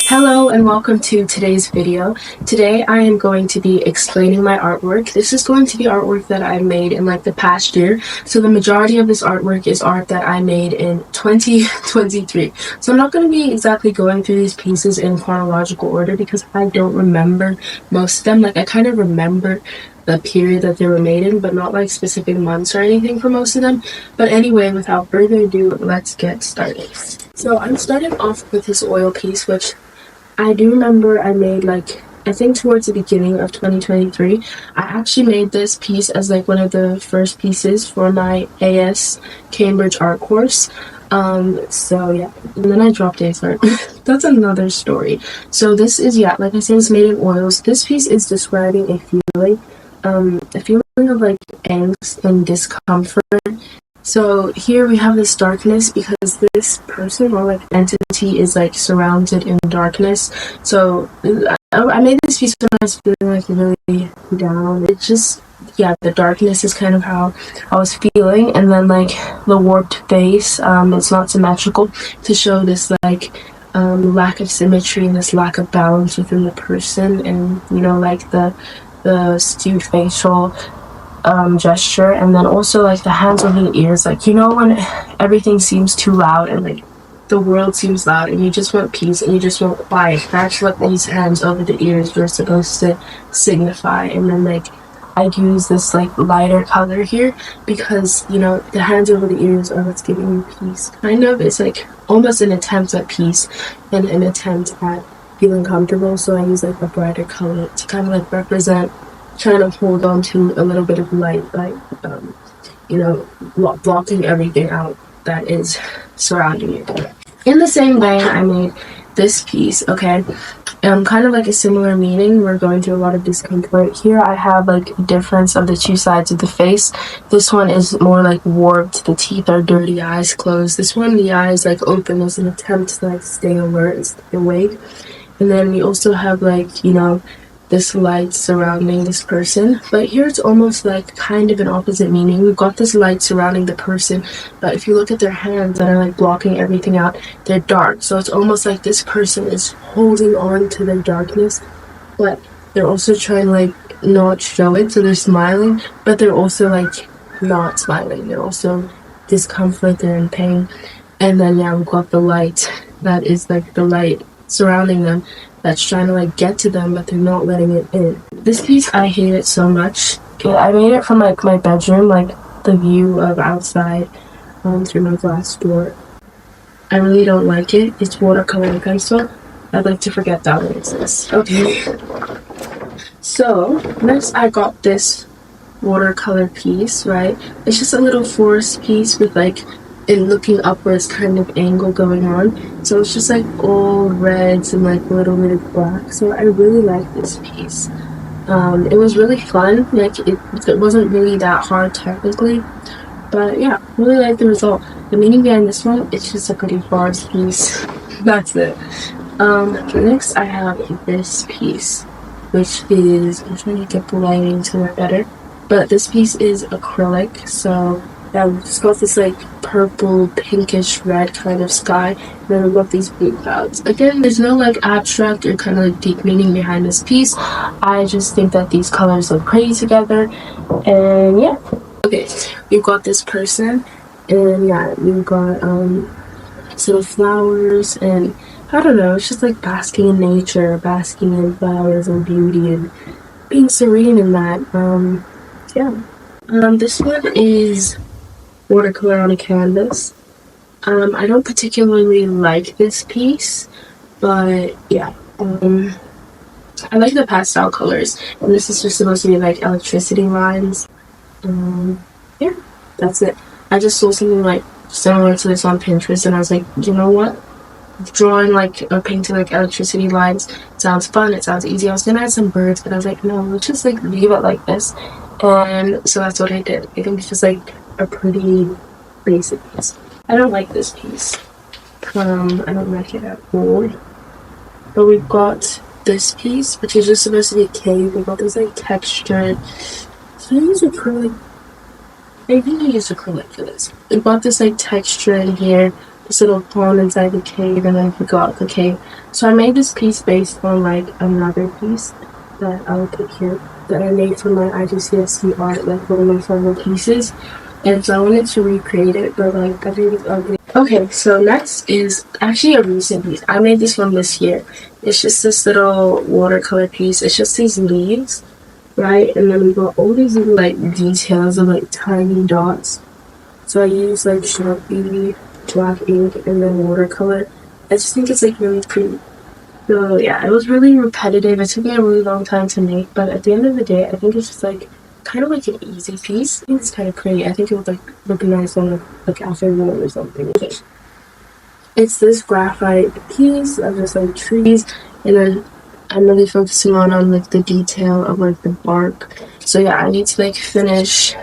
Hello and welcome to today's video. Today I am going to be explaining my artwork. This is going to be artwork that I made in like the past year. So the majority of this artwork is art that I made in 2023. So I'm not going to be exactly going through these pieces in chronological order because I don't remember most of them. Like I kind of remember the period that they were made in, but not like specific months or anything for most of them. But anyway, without further ado, let's get started. So I'm starting off with this oil piece, which I do remember I made like, I think towards the beginning of 2023. I actually made this piece as like one of the first pieces for my AS Cambridge art course. So yeah, and then I dropped AS art. That's another story. So this is, yeah, like I said, it's made in oils. This piece is describing a feeling of like angst and discomfort. So here we have this darkness because this person or like entity is like surrounded in darkness. So I made this piece when I was feeling like really down. It just, yeah, the darkness is kind of how I was feeling, and then like the warped face, it's not symmetrical, to show this like lack of symmetry and this lack of balance within the person, and you know, like the skewed facial gesture, and then also like the hands over the ears, like, you know, when everything seems too loud and like the world seems loud and you just want peace and you just want quiet. That's what these hands over the ears were supposed to signify. And then like I use this like lighter color here because, you know, the hands over the ears are what's giving you peace, kind of. It's like almost an attempt at peace and an attempt at feeling comfortable. So I use like a brighter color to kind of like represent trying to hold on to a little bit of light, like you know, blocking everything out that is surrounding you. In the same vein, I made this piece, okay, kind of like a similar meaning. We're going through a lot of discomfort. Here I have like a difference of the two sides of the face. This one is more like warped, the teeth are dirty, eyes closed. This one, the eyes like open as an attempt to like stay alert and stay awake. And then we also have like, you know, this light surrounding this person, but here it's almost like kind of an opposite meaning. We've got this light surrounding the person, but if you look at their hands that are like blocking everything out, they're dark. So it's almost like this person is holding on to their darkness, but they're also trying to like not show it. So they're smiling, but they're also like not smiling. They're also discomfort, they're in pain. And then yeah, we've got the light that is like the light surrounding them that's trying to like get to them, but they're not letting it in. This piece, I hate it so much. I made it from like my bedroom, like the view of outside through my glass door. I really don't like it. It's watercolor and pencil. I'd like to forget that one exists. Okay. So next I got this watercolor piece, right? It's just a little forest piece with like and looking upwards kind of angle going on. So it's just like all reds and like a little bit of black. So I really like this piece. It was really fun. Like it wasn't really that hard technically, but yeah, really like the result. The meaning behind this one, it's just a pretty forest piece. That's it. Next I have this piece, which is, I'm trying to get the lighting to work better, but this piece is acrylic. So yeah, we've just got this like purple, pinkish red kind of sky, and then we've got these blue clouds. Again, there's no like abstract or kind of like deep meaning behind this piece. I just think that these colors look pretty together, and yeah. Okay, we've got this person, and yeah, we've got sort of flowers, and I don't know, it's just like basking in nature, basking in flowers and beauty, and being serene in that. Yeah. This one is watercolor on a canvas. I don't particularly like this piece, but yeah, I like the pastel colors, and this is just supposed to be like electricity lines. Yeah, that's it. I just saw something like similar to this on Pinterest, and I was like, you know what? Drawing like or painting like electricity lines sounds fun, it sounds easy. I was gonna add some birds, but I was like, no, let's just like leave it like this. And so that's what I did. I think it's just like a pretty basic piece. I don't like this piece. I don't like it at all. But we've got this piece, which is just supposed to be a cave. We've got this like textured. So I use acrylic. I think I use acrylic for this. We've got this like texture in here this little pond inside the cave, and then we got the cave. So I made this piece based on like another piece that I'll put here that I made for my IGCSE art, like one of my favorite pieces. And so I wanted to recreate it, but like I think it's ugly. Okay, so next is actually a recent piece. I made this one this year. It's just this little watercolor piece. It's just these leaves, right? And then we got all these little like details of like tiny dots. So I used like Sharpie, black ink, and then watercolor. I just think it's like really pretty. So yeah, it was really repetitive. It took me a really long time to make, but at the end of the day, I think it's just like kind of like an easy piece. I think it's kind of pretty. I think it would like look nice on like afternoon or something. Okay. It's this graphite piece of just like trees, and then I'm really focusing on like the detail of like the bark. So yeah, I need to like finish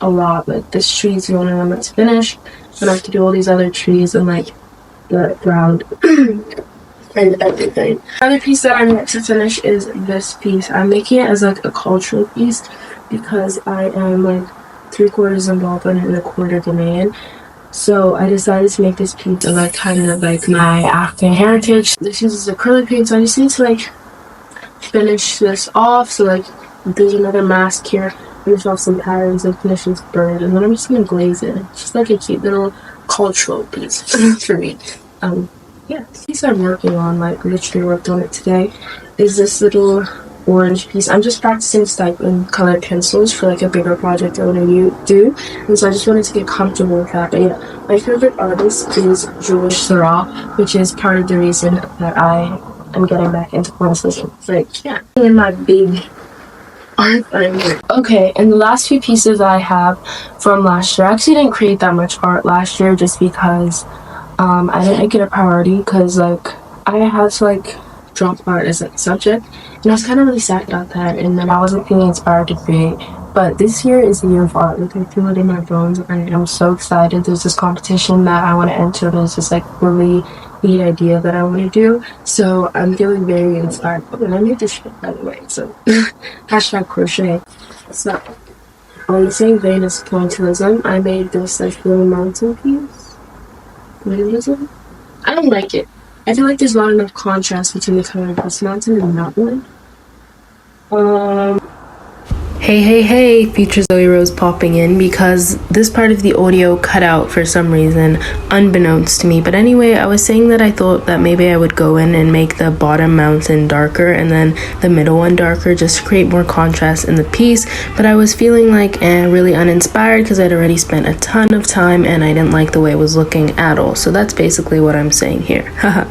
a lot. Like this tree is the only one that's finished, and I have to do all these other trees and like the ground and everything. Another piece that I'm yet to finish is this piece. I'm making it as like a cultural piece because I am like 3/4 involved in it and 1/4 Ghanaian. So I decided to make this piece of like kind of like my African heritage. This uses acrylic paint, so I just need to like finish this off. So like there's another mask here, finish off some patterns and finish this bird, and then I'm just gonna glaze it. It's just like a cute little cultural piece for me. Yeah, the piece I'm working on, like literally worked on it today, is this little orange piece. I'm just practicing stipend colored pencils for like a bigger project I want to do, and so I just wanted to get comfortable with that. But yeah, my favorite artist is ZoRo, which is part of the reason that I am getting back into penciling. It's like, yeah, in my big art that okay, and the last few pieces I have from last year, I actually didn't create that much art last year just because I didn't make it a priority, because like I had to like drop art as a subject, and I was kind of really sad about that, and then I wasn't feeling inspired to create. But this year is the year of art. Like I feel it in my bones, and I'm so excited. There's this competition that I want to enter. There's this like really neat idea that I want to do, so I'm feeling very inspired. Oh, and I made this shit, by the way, so hashtag crochet. So on the same vein as pointillism, I made this like little mountain piece. Pointillism? I don't like it. I feel like there's not enough contrast between the color of this mountain and that one. Hey, future ZoRo's popping in because this part of the audio cut out for some reason, unbeknownst to me. But anyway, I was saying that I thought that maybe I would go in and make the bottom mountain darker and then the middle one darker just to create more contrast in the piece. But I was feeling like really uninspired because I'd already spent a ton of time and I didn't like the way it was looking at all. So that's basically what I'm saying here. Haha.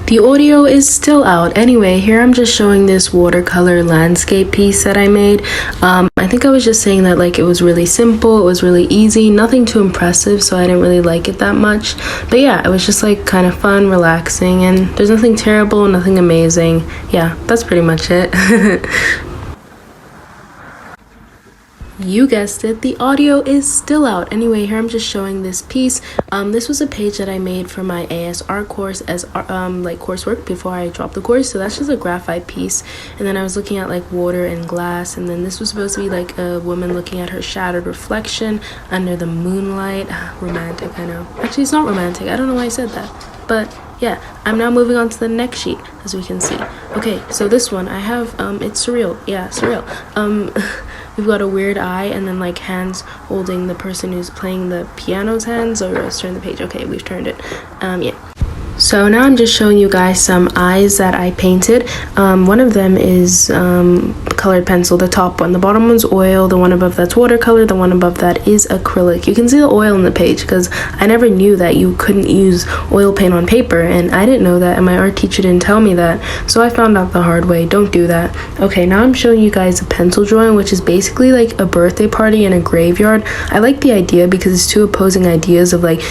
The audio is still out. Anyway, here I'm just showing this watercolor landscape piece that I made. I think I was just saying that like it was really simple, it was really easy, nothing too impressive, so I didn't really like it that much. But yeah, it was just like kind of fun, relaxing, and there's nothing terrible, nothing amazing. Yeah, that's pretty much it. You guessed it, the audio is still out. Anyway, here I'm just showing this piece. This was a page that I made for my AS art course as like coursework before I dropped the course. So that's just a graphite piece, and then I was looking at like water and glass, and then this was supposed to be like a woman looking at her shattered reflection under the moonlight. Romantic, I know. Actually, it's not romantic. I don't know why I said that, but yeah, I'm now moving on to the next sheet, as we can see. Okay, so this one I have it's surreal. Yeah, surreal. We've got a weird eye and then like hands holding the person who's playing the piano's hands. Or let's turn the page. Okay, we've turned it. Yeah. So now I'm just showing you guys some eyes that I painted. One of them is colored pencil, the top one. The bottom one's oil, the one above that's watercolor, the one above that is acrylic. You can see the oil in the page because I never knew that you couldn't use oil paint on paper, and I didn't know that, and my art teacher didn't tell me that, so I found out the hard way. Don't do that. Okay, now I'm showing you guys a pencil drawing, which is basically like a birthday party in a graveyard. I like the idea because it's two opposing ideas of like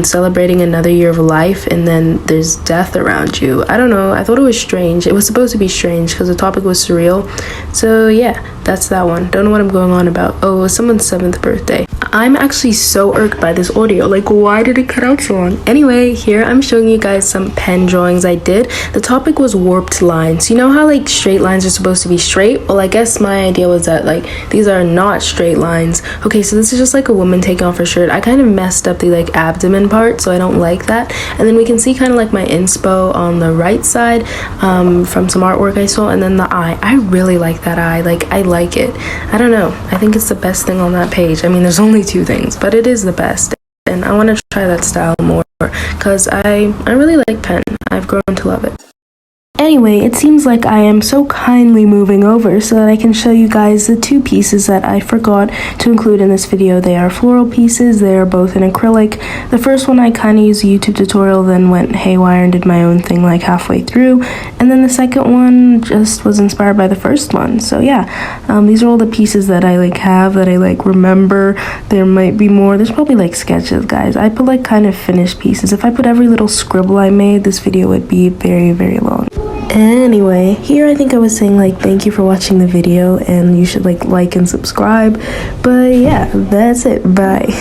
celebrating another year of life, and then there's death around you. I don't know, I thought it was strange. It was supposed to be strange because the topic was surreal. So yeah, that's that one. Don't know what I'm going on about. Oh, it was someone's 7th birthday. I'm actually so irked by this audio. Like, why did it cut out so long? Anyway, here I'm showing you guys some pen drawings I did. The topic was warped lines. You know how like straight lines are supposed to be straight? Well, I guess my idea was that like these are not straight lines. Okay, so this is just like a woman taking off her shirt. I kind of messed up the like abdomen part, so I don't like that. And then we can see kind of like my inspo on the right side from some artwork I saw, and then the eye. I really like that eye. Like, I like it. I don't know. I think it's the best thing on that page. I mean, there's only 2 things, but it is the best. And I want to try that style more because I really like pen. I've grown to love it. Anyway, it seems like I am so kindly moving over so that I can show you guys the 2 pieces that I forgot to include in this video. They are floral pieces. They are both in acrylic. The first one I kind of used a YouTube tutorial, then went haywire and did my own thing like halfway through. And then the second one just was inspired by the first one. So yeah, these are all the pieces that I like have, that I like remember. There might be more. There's probably like sketches, guys. I put like kind of finished pieces. If I put every little scribble I made, this video would be very, very long. Anyway, here I think I was saying like thank you for watching the video and you should like and subscribe, but yeah, that's it. Bye.